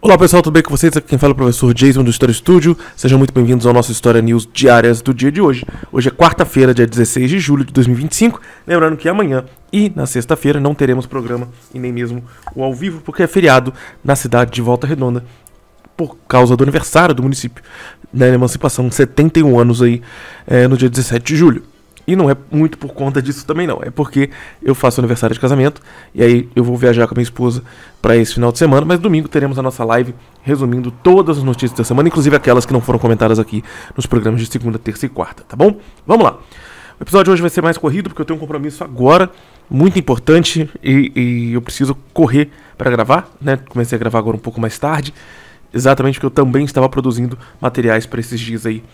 Olá pessoal, tudo bem com vocês? Aqui quem fala é o professor Jason do Story Studio. Sejam muito bem-vindos ao nosso História News diárias do dia de hoje. Hoje é quarta-feira, dia 16 de julho de 2025. Lembrando que amanhã e na sexta-feira não teremos programa e nem mesmo o ao vivo, porque é feriado na cidade de Volta Redonda por causa do aniversário do município, da emancipação, 71 anos aí no dia 17 de julho. E não é muito por conta disso também não, é porque eu faço aniversário de casamento e aí eu vou viajar com a minha esposa para esse final de semana, mas domingo teremos a nossa live resumindo todas as notícias da semana, inclusive aquelas que não foram comentadas aqui nos programas de segunda, terça e quarta, tá bom? Vamos lá. O episódio de hoje vai ser mais corrido porque eu tenho um compromisso agora muito importante e eu preciso correr para gravar, né? Comecei a gravar agora um pouco mais tarde, exatamente porque eu também estava produzindo materiais para esses dias aí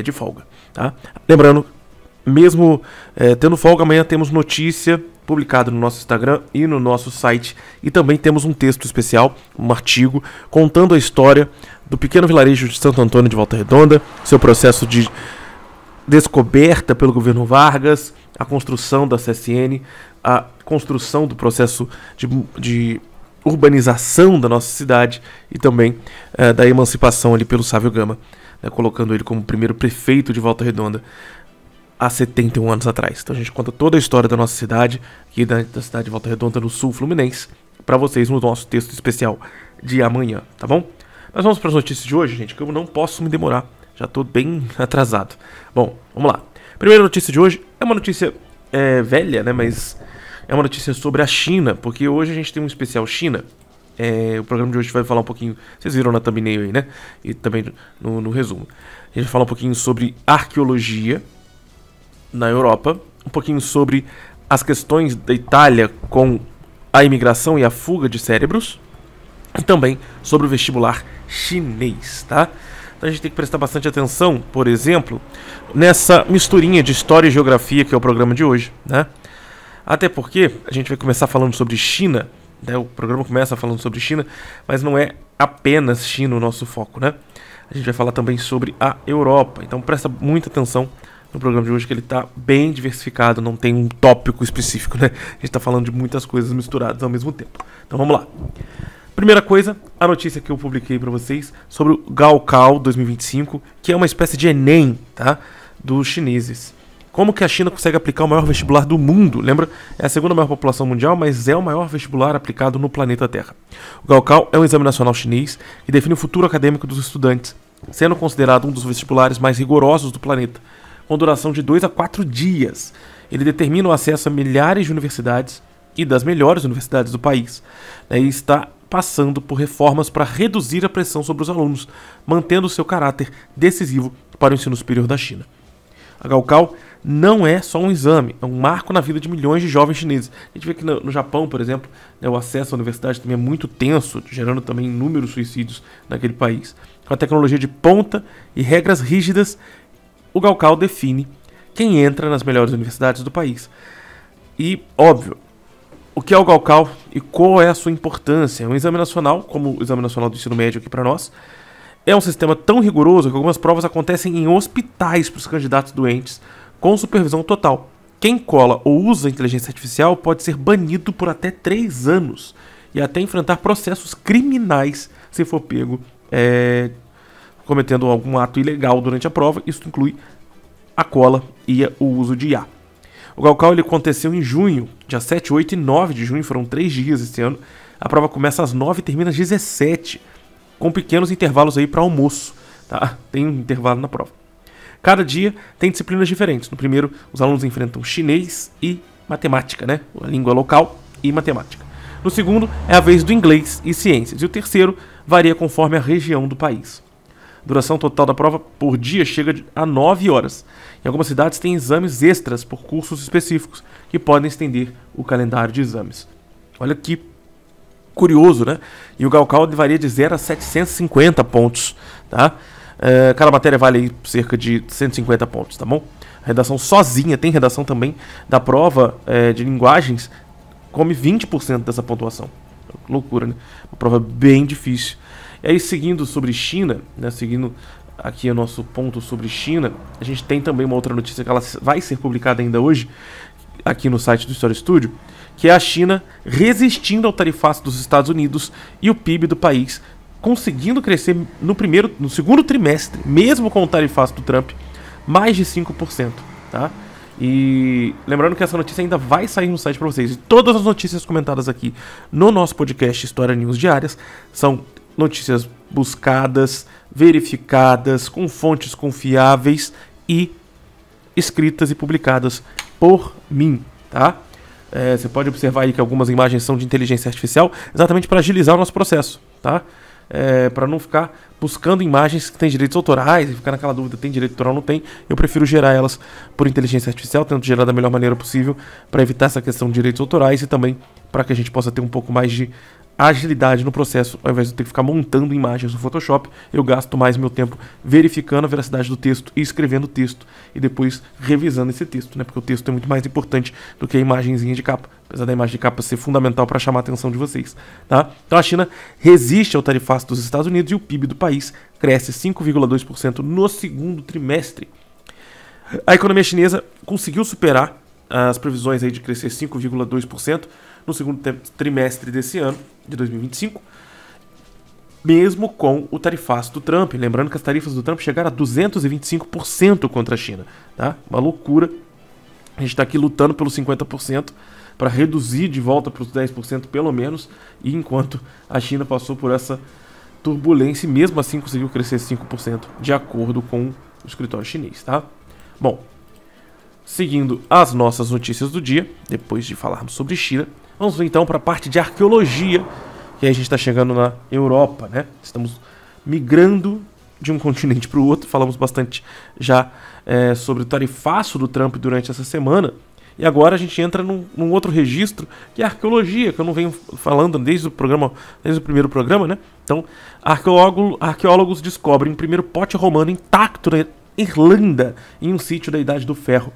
de folga, tá? Lembrando, mesmo tendo folga, amanhã temos notícia publicada no nosso Instagram e no nosso site. E também temos um texto especial, um artigo, contando a história do pequeno vilarejo de Santo Antônio de Volta Redonda, seu processo de descoberta pelo governo Vargas, a construção da CSN, a construção do processo de urbanização da nossa cidade e também da emancipação ali pelo Sávio Gama, né, colocando ele como primeiro prefeito de Volta Redonda há 71 anos atrás. Então a gente conta toda a história da nossa cidade, aqui da cidade de Volta Redonda, no sul fluminense, para vocês no nosso texto especial de amanhã, tá bom? Mas vamos para as notícias de hoje, gente, que eu não posso me demorar, já estou bem atrasado. Bom, vamos lá. Primeira notícia de hoje é uma notícia velha, né, mas é uma notícia sobre a China, porque hoje a gente tem um especial China. O programa de hoje vai falar um pouquinho, vocês viram na thumbnail aí, né, e também no resumo. A gente vai falar um pouquinho sobre arqueologia na Europa, um pouquinho sobre as questões da Itália com a imigração e a fuga de cérebros, e também sobre o vestibular chinês, tá? Então a gente tem que prestar bastante atenção, por exemplo, nessa misturinha de história e geografia que é o programa de hoje, né? Até porque a gente vai começar falando sobre China, né? O programa começa falando sobre China, mas não é apenas China o nosso foco, né? A gente vai falar também sobre a Europa, então presta muita atenção no programa de hoje, que ele está bem diversificado, não tem um tópico específico, né? A gente está falando de muitas coisas misturadas ao mesmo tempo. Então vamos lá. Primeira coisa, a notícia que eu publiquei para vocês sobre o Gaokao 2025, que é uma espécie de Enem, tá? Dos chineses. Como que a China consegue aplicar o maior vestibular do mundo? Lembra? É a segunda maior população mundial, mas é o maior vestibular aplicado no planeta Terra. O Gaokao é um exame nacional chinês que define o futuro acadêmico dos estudantes, sendo considerado um dos vestibulares mais rigorosos do planeta, com duração de 2 a 4 dias. Ele determina o acesso a milhares de universidades e das melhores universidades do país, né, e está passando por reformas para reduzir a pressão sobre os alunos, mantendo seu caráter decisivo para o ensino superior da China. A Gaokao não é só um exame, é um marco na vida de milhões de jovens chineses. A gente vê que no Japão, por exemplo, né, o acesso à universidade também é muito tenso, gerando também inúmeros suicídios naquele país. Com a tecnologia de ponta e regras rígidas, o Gaokao define quem entra nas melhores universidades do país. E, óbvio, o que é o Gaokao e qual é a sua importância? É um exame nacional, como o Exame Nacional do Ensino Médio aqui para nós. É um sistema tão rigoroso que algumas provas acontecem em hospitais para os candidatos doentes, com supervisão total. Quem cola ou usa inteligência artificial pode ser banido por até 3 anos e até enfrentar processos criminais se for pego cometendo algum ato ilegal durante a prova. Isso inclui a cola e o uso de IA. O Gaokao ele aconteceu em junho, dia 7, 8 e 9 de junho, foram 3 dias esse ano. A prova começa às 9 e termina às 17, com pequenos intervalos aí para almoço, tá? Tem um intervalo na prova. Cada dia tem disciplinas diferentes. No primeiro, os alunos enfrentam chinês e matemática, né? A língua local e matemática. No segundo, é a vez do inglês e ciências. E o terceiro varia conforme a região do país. A duração total da prova por dia chega a 9 horas. Em algumas cidades tem exames extras por cursos específicos que podem estender o calendário de exames. Olha que curioso, né? E o Gaokao varia de 0 a 750 pontos, tá? Cada matéria vale aí cerca de 150 pontos, tá bom? A redação sozinha, tem redação também da prova de linguagens, come 20% dessa pontuação. Loucura, né? Uma prova bem difícil. E aí, seguindo sobre China, né, seguindo aqui o nosso ponto sobre China, a gente tem também uma outra notícia que ela vai ser publicada ainda hoje, aqui no site do Story Studio, que é a China resistindo ao tarifaço dos Estados Unidos e o PIB do país conseguindo crescer no segundo trimestre, mesmo com o tarifaço do Trump, mais de 5%, tá? E lembrando que essa notícia ainda vai sair no site para vocês. E todas as notícias comentadas aqui no nosso podcast História News Diárias são notícias buscadas, verificadas, com fontes confiáveis e escritas e publicadas por mim, tá? Você pode observar aí que algumas imagens são de inteligência artificial, exatamente para agilizar o nosso processo, tá? Para não ficar buscando imagens que têm direitos autorais e ficar naquela dúvida, tem direito autoral ou não tem. Eu prefiro gerar elas por inteligência artificial, tento gerar da melhor maneira possível para evitar essa questão de direitos autorais e também para que a gente possa ter um pouco mais de agilidade no processo. Ao invés de eu ter que ficar montando imagens no Photoshop, eu gasto mais meu tempo verificando a veracidade do texto e escrevendo o texto e depois revisando esse texto, né? Porque o texto é muito mais importante do que a imagenzinha de capa, apesar da imagem de capa ser fundamental para chamar a atenção de vocês, tá? Então a China resiste ao tarifaço dos Estados Unidos e o PIB do país cresce 5,2% no segundo trimestre. A economia chinesa conseguiu superar as previsões aí de crescer 5,2% no segundo trimestre desse ano, de 2025, mesmo com o tarifaço do Trump. Lembrando que as tarifas do Trump chegaram a 225% contra a China, tá? Uma loucura. A gente está aqui lutando pelos 50% para reduzir de volta para os 10% pelo menos, e enquanto a China passou por essa turbulência e mesmo assim conseguiu crescer 5% de acordo com o escritório chinês, tá? Bom, seguindo as nossas notícias do dia, depois de falarmos sobre China, vamos então para a parte de arqueologia, que a gente está chegando na Europa, né? Estamos migrando de um continente para o outro, falamos bastante já sobre o tarifaço do Trump durante essa semana, e agora a gente entra num outro registro, que é a arqueologia, que eu não venho falando desde o primeiro programa, né? Então, arqueólogos descobrem o primeiro pote romano intacto na Irlanda, em um sítio da Idade do Ferro.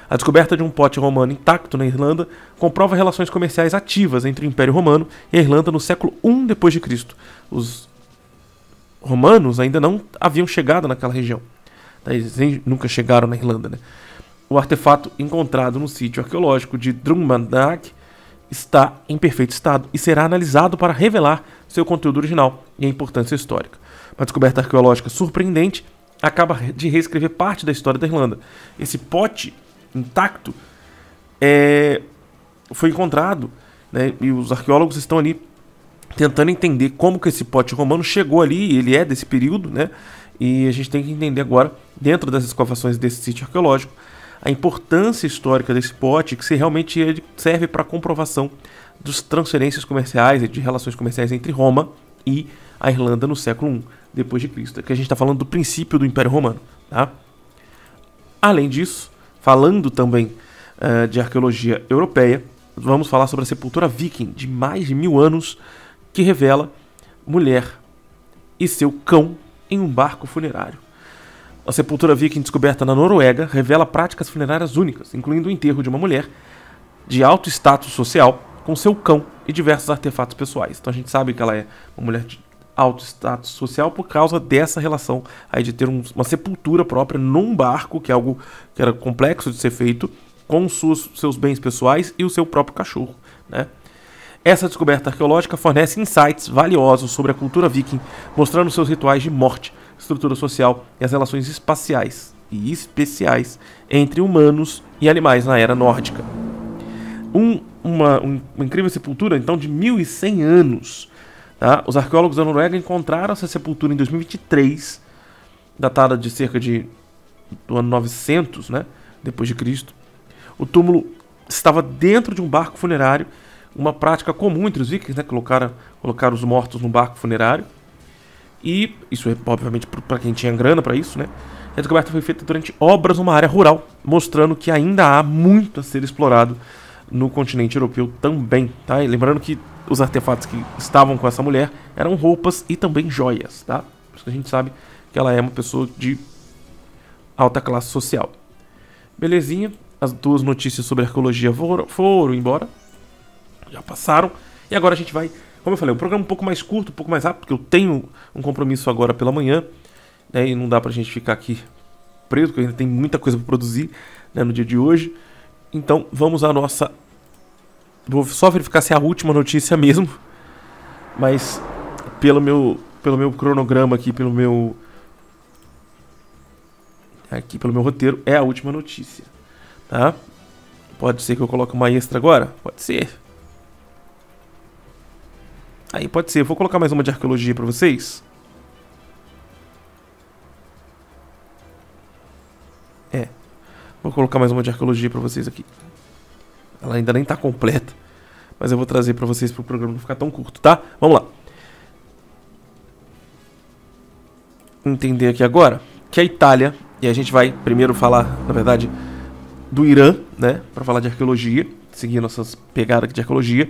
A descoberta de um pote romano intacto na Irlanda comprova relações comerciais ativas entre o Império Romano e a Irlanda no século I d.C. Os romanos ainda não haviam chegado naquela região. Eles nunca chegaram na Irlanda, né? O artefato encontrado no sítio arqueológico de Drumnadach está em perfeito estado e será analisado para revelar seu conteúdo original e a importância histórica. Uma descoberta arqueológica surpreendente acaba de reescrever parte da história da Irlanda. Esse pote intacto foi encontrado, né, e os arqueólogos estão ali tentando entender como que esse pote romano chegou ali. Ele é desse período, né, e a gente tem que entender agora, dentro das escavações desse sítio arqueológico, a importância histórica desse pote, que se realmente ele serve para a comprovação das transferências comerciais e de relações comerciais entre Roma e a Irlanda no século I d.C., que a gente está falando do princípio do Império Romano, tá? Além disso, falando também de arqueologia europeia, vamos falar sobre a sepultura viking de mais de 1000 anos, que revela mulher e seu cão em um barco funerário. A sepultura viking descoberta na Noruega revela práticas funerárias únicas, incluindo o enterro de uma mulher de alto status social com seu cão e diversos artefatos pessoais. Então a gente sabe que ela é uma mulher de alto status social por causa dessa relação aí de ter uma sepultura própria num barco, que é algo que era complexo de ser feito, com seus bens pessoais e o seu próprio cachorro, né? Essa descoberta arqueológica fornece insights valiosos sobre a cultura viking, mostrando seus rituais de morte, estrutura social e as relações espaciais e especiais entre humanos e animais na era nórdica. Uma incrível sepultura, então, de 1100 anos. Tá? Os arqueólogos da Noruega encontraram essa sepultura em 2023, datada de cerca do ano 900, né, depois de Cristo. O túmulo estava dentro de um barco funerário, uma prática comum entre os vikings, né, colocar os mortos num barco funerário. E isso é, obviamente, para quem tinha grana para isso, né? A descoberta foi feita durante obras numa área rural, mostrando que ainda há muito a ser explorado no continente europeu também, tá? E lembrando que os artefatos que estavam com essa mulher eram roupas e também joias, tá? Por isso que a gente sabe que ela é uma pessoa de alta classe social. Belezinha, as duas notícias sobre arqueologia foram embora, já passaram, e agora a gente vai, como eu falei, um programa um pouco mais curto, um pouco mais rápido, porque eu tenho um compromisso agora pela manhã, né, e não dá pra gente ficar aqui preso, porque ainda tem muita coisa pra produzir, né, no dia de hoje. Então vamos à nossa... Vou só verificar se é a última notícia mesmo, mas pelo pelo meu cronograma aqui, pelo meu roteiro, é a última notícia, tá? Pode ser que eu coloque uma extra agora? Pode ser. Aí pode ser. Vou colocar mais uma de arqueologia pra vocês. Vou colocar mais uma de arqueologia pra vocês aqui. Ela ainda nem tá completa, mas eu vou trazer pra vocês pro programa não ficar tão curto, tá? Vamos lá. Entender aqui agora que a Itália, e a gente vai primeiro falar, na verdade, do Irã, né? Pra falar de arqueologia, seguir nossas pegadas aqui de arqueologia.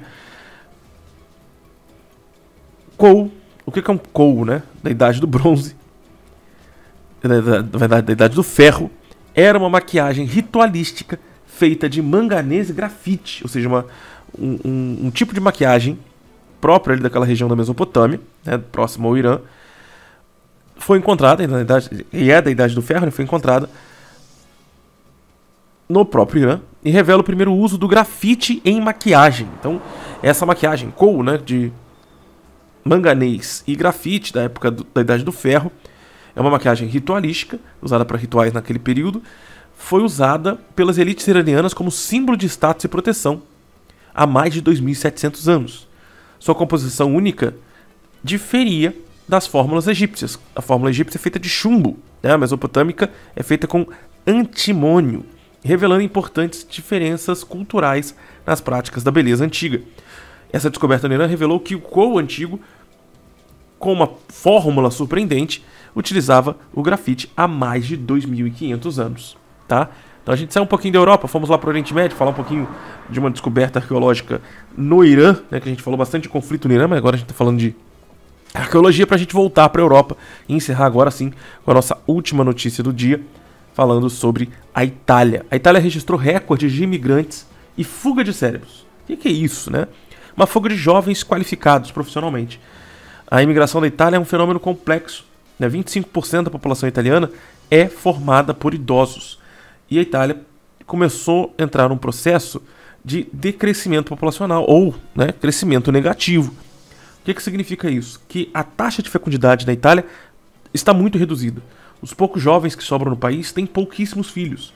Kohl, o que é um Kohl, né? Da Idade do Bronze, na verdade, da Idade do Ferro. Era uma maquiagem ritualística feita de manganês e grafite, ou seja, um tipo de maquiagem própria ali daquela região da Mesopotâmia, né, próximo ao Irã. Foi encontrada, e é da Idade do Ferro, né, foi encontrada no próprio Irã e revela o primeiro uso do grafite em maquiagem. Então, essa maquiagem Kohl, né, de manganês e grafite da época da Idade do Ferro, é uma maquiagem ritualística, usada para rituais naquele período. Foi usada pelas elites iranianas como símbolo de status e proteção há mais de 2.700 anos. Sua composição única diferia das fórmulas egípcias. A fórmula egípcia é feita de chumbo, né? A mesopotâmica é feita com antimônio, revelando importantes diferenças culturais nas práticas da beleza antiga. Essa descoberta no Irã revelou que o Kohl antigo, com uma fórmula surpreendente, utilizava o grafite há mais de 2.500 anos, tá? Então a gente saiu um pouquinho da Europa, fomos lá para o Oriente Médio, falar um pouquinho de uma descoberta arqueológica no Irã, né, que a gente falou bastante de conflito no Irã, mas agora a gente está falando de arqueologia para a gente voltar para a Europa e encerrar agora sim com a nossa última notícia do dia, falando sobre a Itália. A Itália registrou recordes de imigrantes e fuga de cérebros. O que é isso, né? Uma fuga de jovens qualificados profissionalmente. A imigração da Itália é um fenômeno complexo. 25% da população italiana é formada por idosos. E a Itália começou a entrar num processo de decrescimento populacional, ou, né, crescimento negativo. O que significa isso? Que a taxa de fecundidade na Itália está muito reduzida. Os poucos jovens que sobram no país têm pouquíssimos filhos.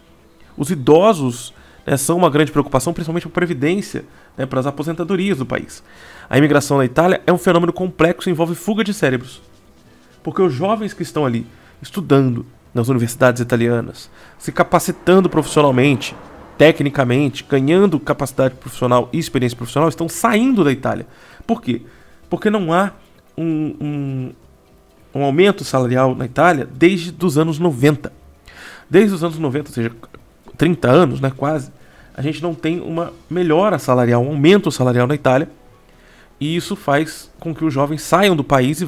Os idosos, né, são uma grande preocupação, principalmente para a previdência, né, para as aposentadorias do país. A imigração na Itália é um fenômeno complexo e envolve fuga de cérebros. Porque os jovens que estão ali estudando nas universidades italianas, se capacitando profissionalmente, tecnicamente, ganhando capacidade profissional e experiência profissional, estão saindo da Itália. Por quê? Porque não há um aumento salarial na Itália desde os anos 90. Desde os anos 90, ou seja, 30 anos, né, quase, a gente não tem uma melhora salarial, um aumento salarial na Itália. E isso faz com que os jovens saiam do país e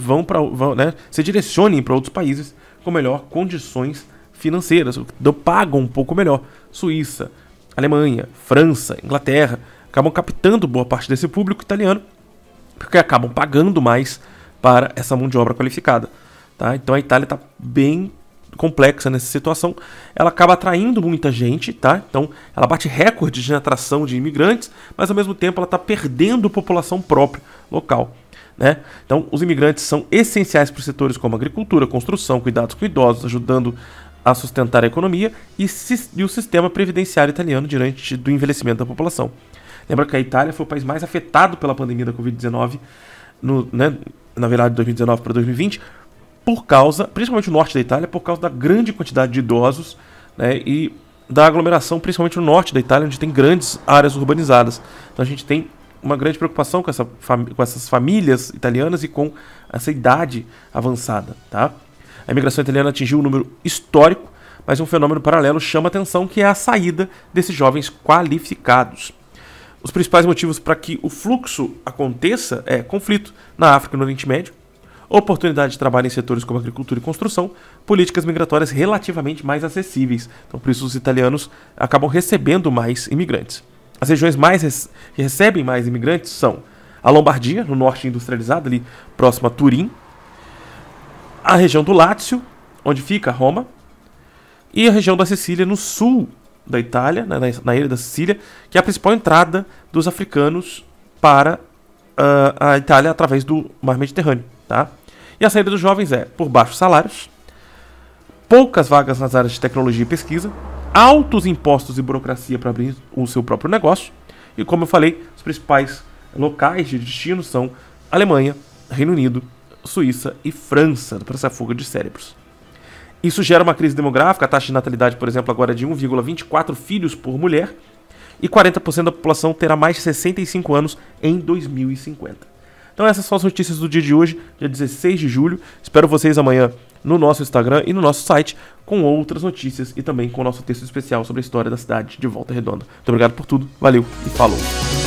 né, se direcionem para outros países com melhor condições financeiras, pagam um pouco melhor. Suíça, Alemanha, França, Inglaterra acabam captando boa parte desse público italiano porque acabam pagando mais para essa mão de obra qualificada, tá? Então a Itália está bem complexa nessa situação. Ela acaba atraindo muita gente, tá? Então ela bate recordes de atração de imigrantes, mas ao mesmo tempo ela está perdendo população própria local, né? Então os imigrantes são essenciais para os setores como agricultura, construção, cuidados com idosos, ajudando a sustentar a economia e o sistema previdenciário italiano diante do envelhecimento da população. Lembra que a Itália foi o país mais afetado pela pandemia da Covid-19, né, na verdade de 2019 para 2020, por causa, principalmente o norte da Itália, por causa da grande quantidade de idosos, né, e da aglomeração, principalmente no norte da Itália, onde tem grandes áreas urbanizadas. Então a gente tem uma grande preocupação com essas famílias italianas e com essa idade avançada, tá? A imigração italiana atingiu um número histórico, mas um fenômeno paralelo chama a atenção, que é a saída desses jovens qualificados. Os principais motivos para que o fluxo aconteça é conflito na África e no Oriente Médio, oportunidade de trabalho em setores como agricultura e construção, políticas migratórias relativamente mais acessíveis. Então, por isso, os italianos acabam recebendo mais imigrantes. As regiões que recebem mais imigrantes são a Lombardia, no norte industrializado, ali próximo a Turim, a região do Lácio, onde fica Roma, e a região da Sicília, no sul da Itália, na ilha da Sicília, que é a principal entrada dos africanos para a Itália através do Mar Mediterrâneo, tá? E a saída dos jovens é por baixos salários, poucas vagas nas áreas de tecnologia e pesquisa, altos impostos e burocracia para abrir o seu próprio negócio. E como eu falei, os principais locais de destino são Alemanha, Reino Unido, Suíça e França, para essa fuga de cérebros. Isso gera uma crise demográfica, a taxa de natalidade, por exemplo, agora é de 1,24 filhos por mulher, e 40% da população terá mais de 65 anos em 2050. Então essas são as notícias do dia de hoje, dia 16 de julho. Espero vocês amanhã no nosso Instagram e no nosso site com outras notícias e também com o nosso texto especial sobre a história da cidade de Volta Redonda. Muito obrigado por tudo, valeu e falou!